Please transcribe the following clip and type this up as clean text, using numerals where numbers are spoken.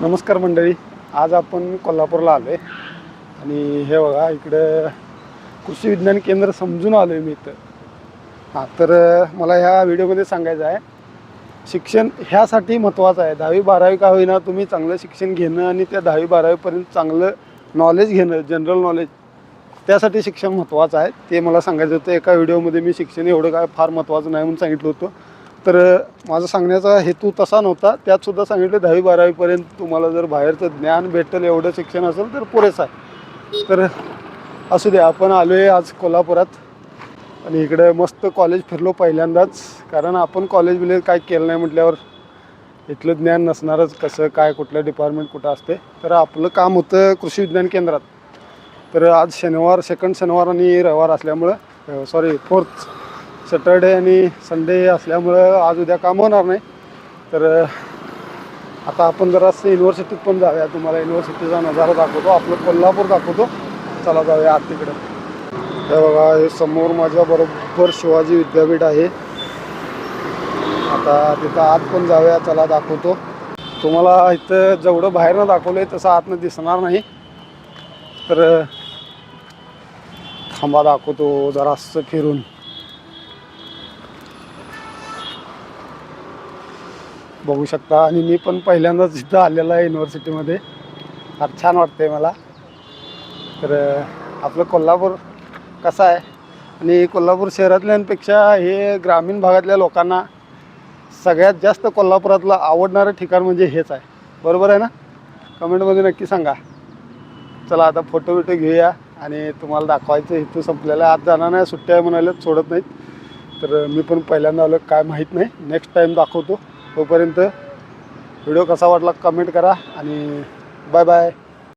नमस्कार मंडळी, आज आपण कोल्हापूरला आलो आहे आणि हे बघा इकडं कृषी विज्ञान केंद्र समजून आलो आहे मी इथं. हां, तर मला ह्या व्हिडिओमध्ये सांगायचं आहे, शिक्षण ह्यासाठी महत्त्वाचं आहे. 10वी-12वी का होईना तुम्ही चांगलं शिक्षण घेणं आणि त्या 10वी-12वीपर्यंत चांगलं नॉलेज घेणं, जनरल नॉलेज, त्यासाठी शिक्षण महत्त्वाचं आहे. ते मला सांगायचं होतं. एका व्हिडिओमध्ये मी शिक्षण एवढं काय फार महत्त्वाचं नाही म्हणून सांगितलं होतं. तर माझा सांगण्याचा हेतू तसा नव्हता. त्यातसुद्धा सांगितलं 10वी-12वीपर्यंत तुम्हाला जर बाहेरचं ज्ञान भेटेल एवढं शिक्षण असेल तर पुरेसं आहे. तर असू दे, आपण आलो आहे आज कोल्हापुरात आणि इकडे मस्त कॉलेज फिरलो पहिल्यांदाच. कारण आपण कॉलेज काय केलं नाही म्हटल्यावर इथलं ज्ञान नसणारच, कसं काय कुठलं डिपार्टमेंट कुठं असते. तर आपलं काम होतं कृषी विज्ञान केंद्रात. तर आज सेकंड शनिवार आणि रविवार असल्यामुळं, फोर्थ सॅटर्डे आणि संडे असल्यामुळं आज उद्या काम होणार नाही. तर आता आपण जरासं युनिव्हर्सिटीत पण जाऊया. तुम्हाला युनिव्हर्सिटीचा नजारा दाखवतो, आपलं कोल्हापूर दाखवतो. चला जाऊया आत तिकडं. हे बघा, हे समोर माझ्या बरोबर शिवाजी विद्यापीठ आहे. आता तिथं आत पण जाऊया, चला दाखवतो तुम्हाला. इथं जेवढं बाहेरनं दाखवलं आहे तसं आतनं दिसणार नाही. तर थांबा, दाखवतो जरासं फिरून. बघू शकता. आणि मी पण पहिल्यांदाच इथं आलेलो आहे युनिव्हर्सिटीमध्ये. फार छान वाटतं आहे मला. तर आपलं कोल्हापूर कसं आहे, आणि कोल्हापूर शहरातल्यांपेक्षा हे ग्रामीण भागातल्या लोकांना सगळ्यात जास्त कोल्हापुरातलं आवडणारं ठिकाण म्हणजे हेच आहे. बरोबर आहे ना? कमेंटमध्ये नक्की सांगा. चला आता फोटो बिटो घेऊया आणि तुम्हाला दाखवायचं. इथं संपलेलं आज जाणार नाही, सुट्ट्या आहे म्हणाले, सोडत नाहीत. तर मी पण पहिल्यांदा आलो, काय माहीत नाही. नेक्स्ट टाईम दाखवतो. तोपर्यंत व्हिडिओ कसा वाटला कमेंट करा आणि बाय बाय.